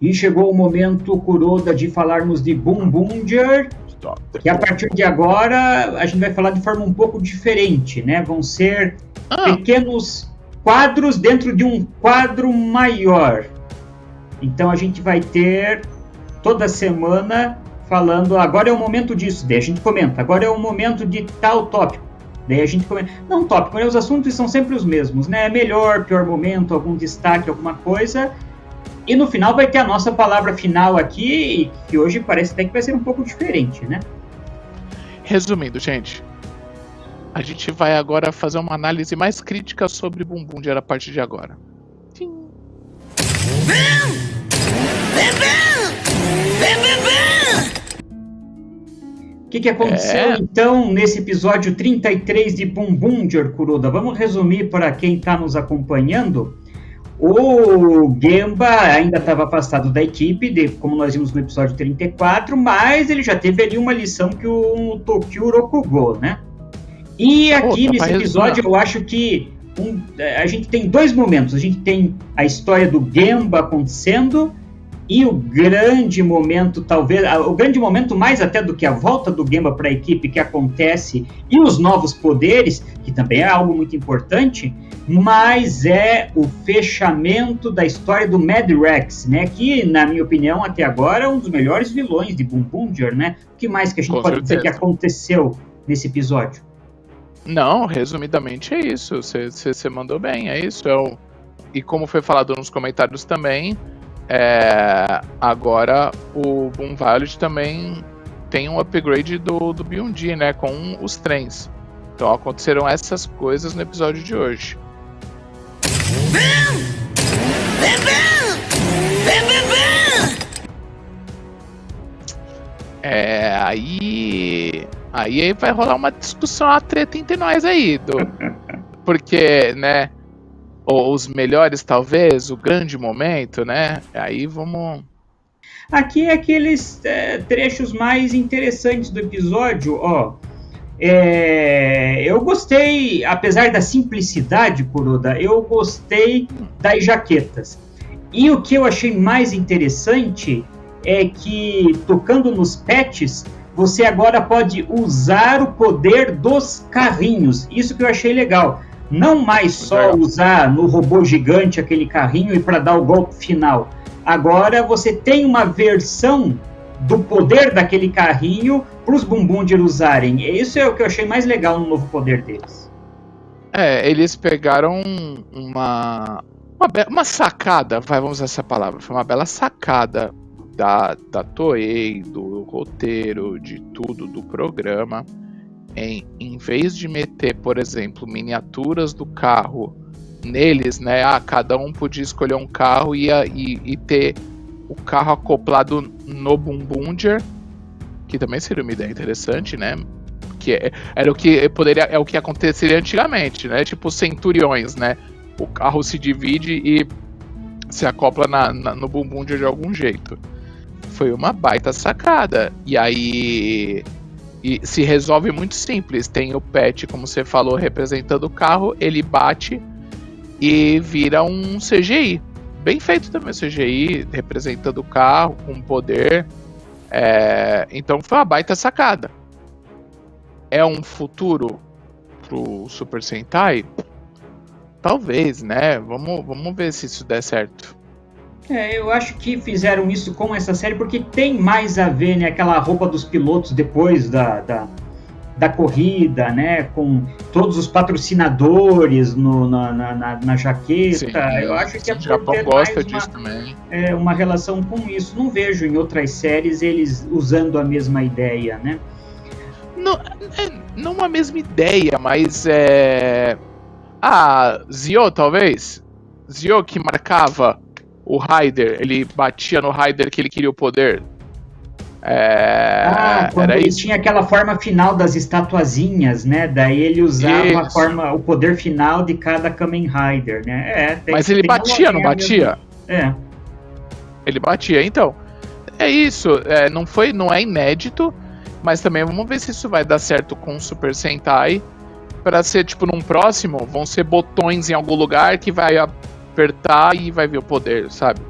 E chegou o momento, Kuroda, de falarmos de Boom-Boomger, que a partir de agora a gente vai falar de forma um pouco diferente, né? Vão ser pequenos quadros dentro de um quadro maior. Então a gente vai ter toda semana falando, agora é o momento disso, daí a gente comenta, agora é o momento de tal tópico, daí a gente comenta, não tópico, né? Os assuntos são sempre os mesmos, né? Melhor, pior momento, algum destaque, alguma coisa, e no final vai ter a nossa palavra final aqui, que hoje parece até que vai ser um pouco diferente, né? Resumindo, gente, a gente vai agora fazer uma análise mais crítica sobre Boom-Boomger a partir de agora. O que aconteceu então nesse episódio 33 de Boom-Boomger, Kuroda? Vamos resumir para quem está nos acompanhando. O Gemba ainda estava afastado da equipe, como nós vimos no episódio 34, mas ele já teve ali uma lição que o Tokyo Rokugou, né? E aqui nesse episódio eu acho que a gente tem dois momentos. A gente tem a história do Gemba acontecendo e o grande momento, talvez, o grande momento mais até do que a volta do Gemba para a equipe que acontece e os novos poderes, que também é algo muito importante, mas é o fechamento da história do Mad Rex, né? Que, na minha opinião, até agora é um dos melhores vilões de Boom-Boomger, né? O que mais que a gente pode dizer que aconteceu nesse episódio? Não, resumidamente é isso. Você mandou bem, é isso. E como foi falado nos comentários também, agora o Boom Violet também tem um upgrade do Byung-Ji, né? Com os trens. Então aconteceram essas coisas no episódio de hoje. Aí vai rolar uma discussão, uma treta entre nós aí, porque, né, os melhores talvez, o grande momento, né, aí vamos... Aqui é aqueles trechos mais interessantes do episódio, eu gostei, apesar da simplicidade, Kuroda, eu gostei das jaquetas. E o que eu achei mais interessante é que, tocando nos patches, você agora pode usar o poder dos carrinhos. Isso que eu achei legal. Não mais só usar no robô gigante aquele carrinho e para dar o golpe final. Agora você tem uma versão do poder daquele carrinho para os Boom-Boomger usarem. Isso é o que eu achei mais legal no novo poder deles. Eles pegaram uma sacada, vamos usar essa palavra, foi uma bela sacada da Toei, do roteiro, de tudo, do programa, em vez de meter, por exemplo, miniaturas do carro neles, né? Cada um podia escolher um carro e ter o carro acoplado no Boom-Boomger, que também seria uma ideia interessante, né? Que era o que poderia, é o que aconteceria antigamente, né? Tipo Centuriões, né? O carro se divide e se acopla no Boom-Boomger de algum jeito. Foi uma baita sacada. E aí se resolve muito simples. Tem o Pet, como você falou, representando o carro, ele bate e vira um CGI. Bem feito também o CGI, representando o carro com poder. Então foi uma baita sacada. É um futuro pro Super Sentai? Talvez, né? Vamos ver se isso der certo. Eu acho que fizeram isso com essa série porque tem mais a ver, né? Aquela roupa dos pilotos depois da corrida, né? Com todos os patrocinadores na jaqueta. Sim, eu acho que o Japão gosta disso também. Uma relação com isso. Não vejo em outras séries eles usando a mesma ideia, né? Não a mesma ideia, mas Zio, talvez? Zio que marcava o Raider, ele batia no Raider que ele queria o poder. Quando ele tinha aquela forma final das estatuazinhas, né? Daí ele usava o poder final de cada Kamen Rider, né? Mas ele batia, não batia? Ele batia, então. É isso, não é inédito, mas também vamos ver se isso vai dar certo com o Super Sentai. Pra ser, tipo, num próximo, vão ser botões em algum lugar que vai apertar e vai ver o poder, sabe?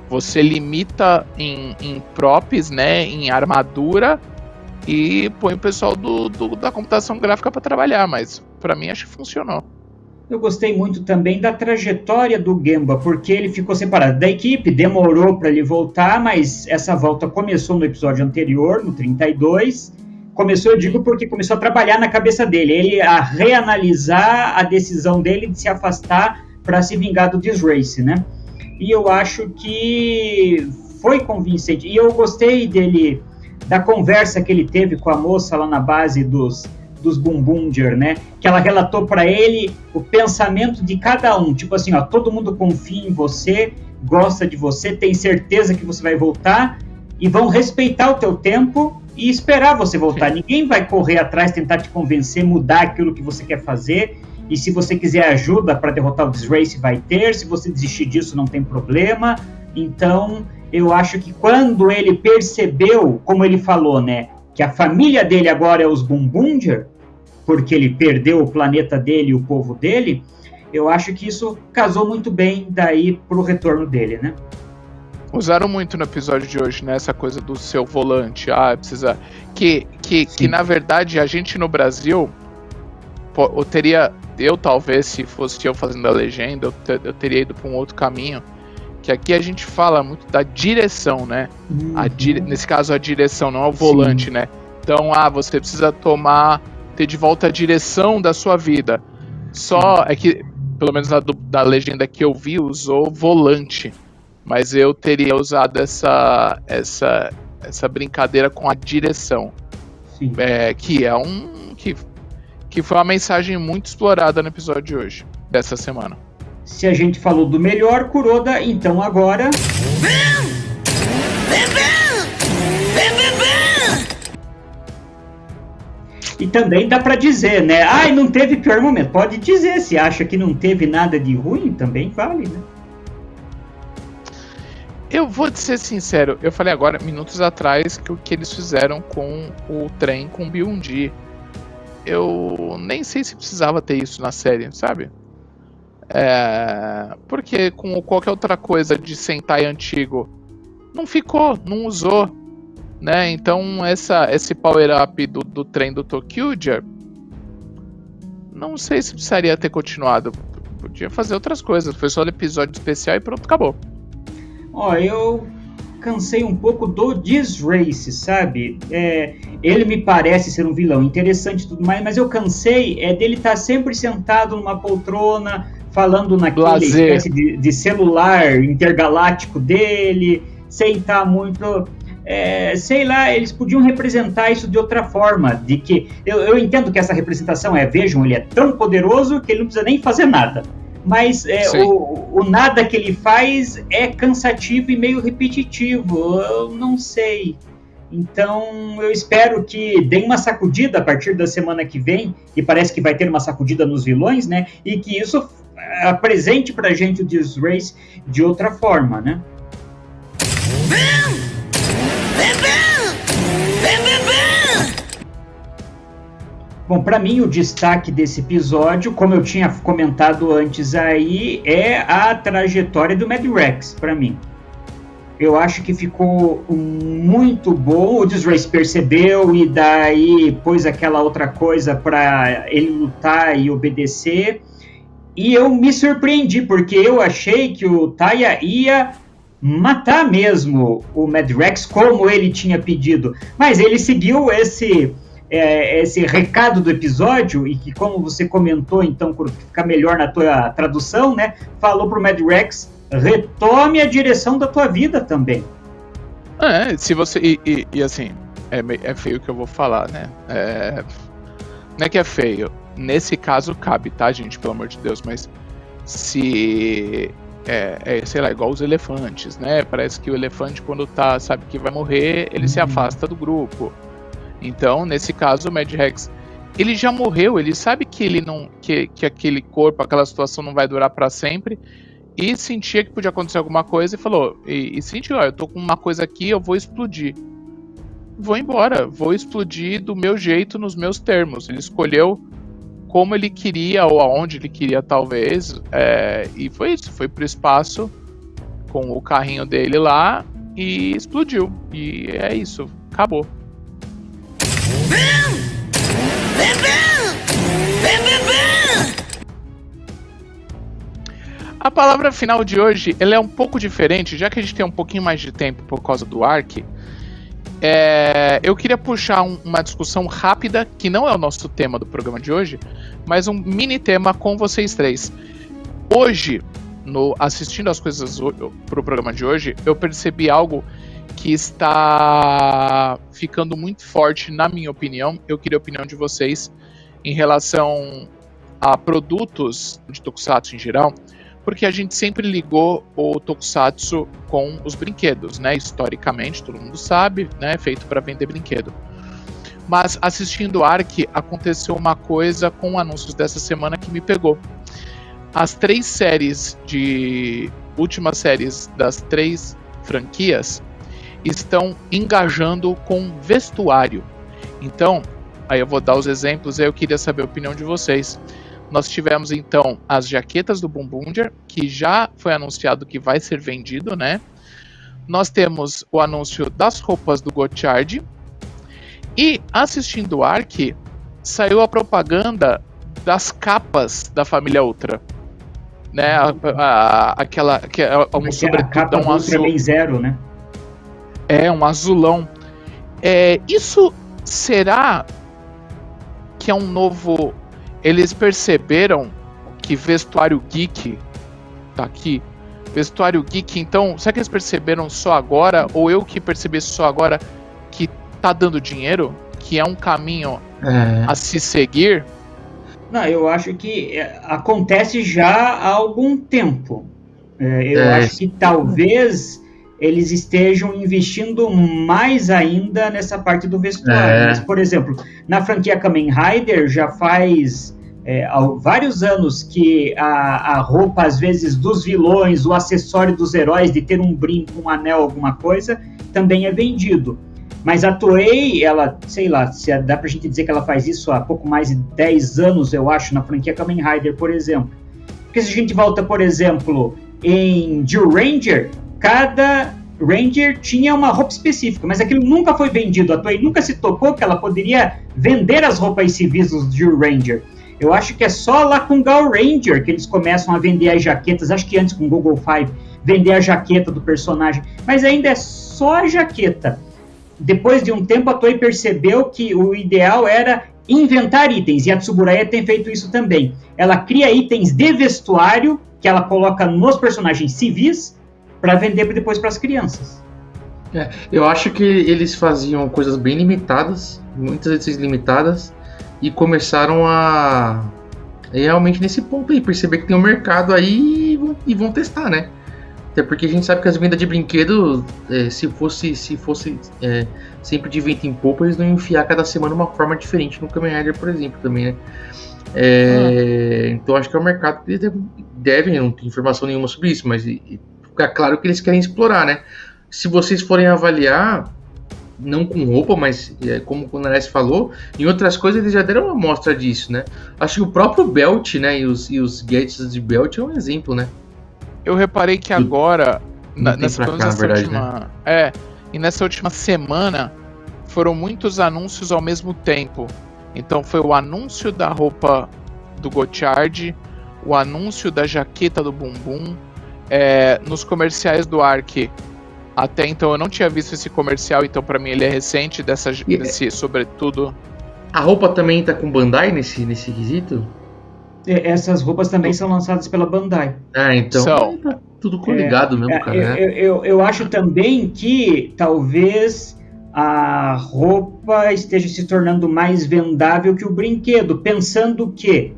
Você limita em props, né, em armadura, e põe o pessoal da computação gráfica para trabalhar, mas para mim acho que funcionou. Eu gostei muito também da trajetória do Gemba, porque ele ficou separado da equipe, demorou para ele voltar, mas essa volta começou no episódio anterior, no 32. Começou, eu digo, porque começou a trabalhar na cabeça dele, ele a reanalisar a decisão dele de se afastar para se vingar do Disrace, né? E eu acho que foi convincente. E eu gostei dele, da conversa que ele teve com a moça lá na base dos Bumbundir, né? Que ela relatou para ele o pensamento de cada um. Tipo assim, ó, todo mundo confia em você, gosta de você, tem certeza que você vai voltar e vão respeitar o teu tempo e esperar você voltar. Sim. Ninguém vai correr atrás, tentar te convencer, mudar aquilo que você quer fazer. E se você quiser ajuda para derrotar o Disrace, vai ter. Se você desistir disso, não tem problema. Então, eu acho que quando ele percebeu, como ele falou, né, que a família dele agora é os Bumbundir, porque ele perdeu o planeta dele e o povo dele, eu acho que isso casou muito bem daí pro retorno dele, né? Usaram muito no episódio de hoje, né, essa coisa do seu volante, precisa... Que na verdade, a gente no Brasil, eu talvez, se fosse eu fazendo a legenda, eu teria ido para um outro caminho, que aqui a gente fala muito da direção, né? Nesse caso, a direção, não é o volante, sim, né? Então, você precisa ter de volta a direção da sua vida. Só é que, pelo menos da legenda que eu vi, usou volante. Mas eu teria usado essa brincadeira com a direção. Sim. Que foi uma mensagem muito explorada no episódio de hoje, dessa semana. Se a gente falou do melhor, Kuroda, então agora... E também dá pra dizer, né? Não teve pior momento. Pode dizer, se acha que não teve nada de ruim, também vale, né? Eu vou te ser sincero, eu falei agora, minutos atrás, que o que eles fizeram com o trem com o Byung-Ji. Eu nem sei se precisava ter isso na série, sabe? Porque com qualquer outra coisa de Sentai antigo, não usou, né? Então esse power-up do trem do Tokyuja, não sei se precisaria ter continuado. Podia fazer outras coisas, foi só um episódio especial e pronto, acabou. Eu cansei um pouco do Disrace, sabe? Ele me parece ser um vilão interessante e tudo mais, mas eu cansei dele estar sempre sentado numa poltrona, falando naquele espécie de celular intergaláctico dele, sem estar muito... sei lá, eles podiam representar isso de outra forma, de que... Eu entendo que essa representação vejam, ele é tão poderoso que ele não precisa nem fazer nada. Mas o nada que ele faz é cansativo e meio repetitivo, eu não sei. Então eu espero que dê uma sacudida a partir da semana que vem, e parece que vai ter uma sacudida nos vilões, né? E que isso apresente pra gente o Disrace de outra forma, né? Bom, para mim o destaque desse episódio, como eu tinha comentado antes aí, é a trajetória do Mad Rex, para mim. Eu acho que ficou muito bom, o Disrace percebeu e daí pôs aquela outra coisa para ele lutar e obedecer. E eu me surpreendi, porque eu achei que o Taya ia matar mesmo o Mad Rex como ele tinha pedido. Mas ele seguiu esse recado do episódio, e que, como você comentou, então, para ficar melhor na tua tradução, né, falou pro Mad Rex, retome a direção da tua vida também. Se você... E assim, é feio o que eu vou falar, né? Não é que é feio. Nesse caso cabe, tá, gente? Pelo amor de Deus, mas se... sei lá, igual os elefantes, né? Parece que o elefante, quando sabe que vai morrer, ele se afasta do grupo. Então, nesse caso, o Mad Rex, ele já morreu, ele sabe que ele não, que aquele corpo, aquela situação não vai durar para sempre, e sentia que podia acontecer alguma coisa e falou, e sentiu, eu tô com uma coisa aqui, eu vou explodir. Vou embora, vou explodir do meu jeito, nos meus termos. Ele escolheu como ele queria, ou aonde ele queria, talvez, e foi isso, foi pro espaço com o carrinho dele lá e explodiu. E é isso, acabou. A palavra final de hoje, ela é um pouco diferente, já que a gente tem um pouquinho mais de tempo por causa do Ark. Eu queria puxar uma discussão rápida, que não é o nosso tema do programa de hoje, mas um mini tema com vocês três. Hoje, assistindo as coisas pro programa de hoje, eu percebi algo que está ficando muito forte, na minha opinião. Eu queria a opinião de vocês em relação a produtos de Tokusatsu em geral, porque a gente sempre ligou o Tokusatsu com os brinquedos, né? Historicamente, todo mundo sabe, né? Feito para vender brinquedo. Mas assistindo Ark, aconteceu uma coisa com anúncios dessa semana que me pegou. As 3 séries últimas séries das 3 franquias estão engajando com vestuário. Então, aí eu vou dar os exemplos, aí eu queria saber a opinião de vocês. Nós tivemos então as jaquetas do Boom Boomger, que já foi anunciado que vai ser vendido, né? Nós temos o anúncio das roupas do Gotchard. E assistindo Ark, saiu a propaganda das capas da família Ultra. Né? Aquela que é um sobretudo um azul. Bem zero, né? É um azulão. Isso será que é um novo... Eles perceberam que vestuário geek tá aqui. Vestuário geek, então, será que eles perceberam só agora? Ou eu que percebi só agora que tá dando dinheiro? Que é um caminho a se seguir? Não, eu acho que acontece já há algum tempo. Eu acho que talvez eles estejam investindo mais ainda nessa parte do vestuário. Mas, por exemplo, na franquia Kamen Rider já faz há vários anos que a roupa, às vezes, dos vilões, o acessório dos heróis, de ter um brinco, um anel, alguma coisa, também é vendido. Mas a Toei, ela, sei lá, dá pra gente dizer que ela faz isso há pouco mais de 10 anos, eu acho, na franquia Kamen Rider, por exemplo. Porque se a gente volta, por exemplo, em Zyuranger, cada Ranger tinha uma roupa específica, mas aquilo nunca foi vendido. A Toei nunca se tocou que ela poderia vender as roupas civis dos Zyuranger. Eu acho que é só lá com Gal Ranger que eles começam a vender as jaquetas, acho que antes com Google 5, vender a jaqueta do personagem, mas ainda é só a jaqueta. Depois de um tempo, a Toei percebeu que o ideal era inventar itens, e a Tsuburaya tem feito isso também. Ela cria itens de vestuário que ela coloca nos personagens civis para vender depois para as crianças. Eu acho que eles faziam coisas bem limitadas, muitas edições limitadas, e começaram a realmente nesse ponto aí, perceber que tem um mercado aí e vão testar, né? Até porque a gente sabe que as vendas de brinquedo, se fosse sempre de vento em popa, eles não iam enfiar cada semana uma forma diferente no Kamen Rider, por exemplo, também, né? Então acho que é um mercado que eles devem, não tem informação nenhuma sobre isso, mas fica claro que eles querem explorar, né? Se vocês forem avaliar, não com roupa, mas como o Nares falou, em outras coisas eles já deram uma amostra disso, né? Acho que o próprio Belt, né, e os gadgets de Belt é um exemplo, né? Eu reparei que agora, nessa última semana, foram muitos anúncios ao mesmo tempo. Então foi o anúncio da roupa do Gotchard, o anúncio da jaqueta do Boom Boom, nos comerciais do Ark. Até então eu não tinha visto esse comercial, então pra mim ele é recente, desse sobretudo. A roupa também tá com Bandai nesse quesito? Essas roupas também são lançadas pela Bandai. Então tá tudo coligado mesmo, cara. Eu acho também que talvez a roupa esteja se tornando mais vendável que o brinquedo, pensando que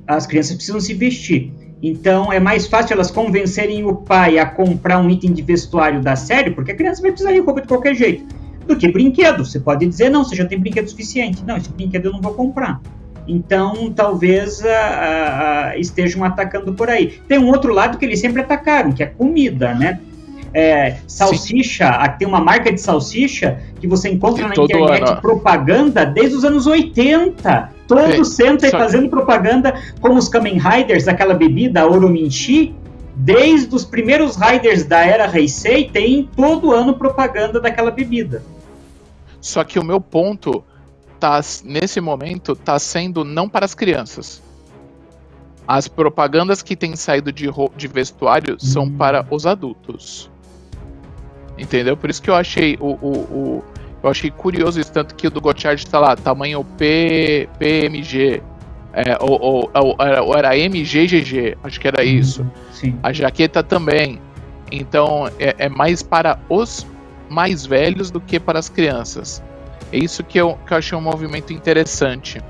as crianças precisam se vestir. Então é mais fácil elas convencerem o pai a comprar um item de vestuário da série, porque a criança vai precisar de roupa de qualquer jeito, do que brinquedo. Você pode dizer, não, você já tem brinquedo suficiente. Não, esse brinquedo eu não vou comprar. Então, talvez estejam atacando por aí. Tem um outro lado que eles sempre atacaram, que é comida, né? Salsicha, tem uma marca de salsicha que você encontra na internet propaganda desde os anos 80. Todos sentam fazendo propaganda como os Kamen Riders, aquela bebida, a Orominchi, desde os primeiros Riders da era Heisei, tem todo ano propaganda daquela bebida. Só que o meu ponto, nesse momento, tá sendo não para as crianças. As propagandas que têm saído de vestuário são para os adultos. Entendeu? Por isso que eu achei eu achei curioso isso, tanto que o do Gotchard tá lá, tamanho PMG, ou era MGGG, acho que era isso. Sim. A jaqueta também. Então é mais para os mais velhos do que para as crianças. É isso que eu achei um movimento interessante.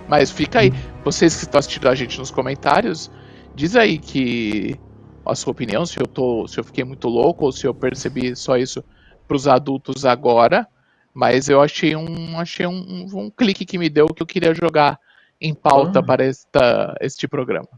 Mas fica aí, vocês que estão assistindo a gente nos comentários, diz aí que a sua opinião, se eu fiquei muito louco ou se eu percebi só isso para os adultos agora. Mas eu achei um clique que me deu que eu queria jogar em pauta para este programa.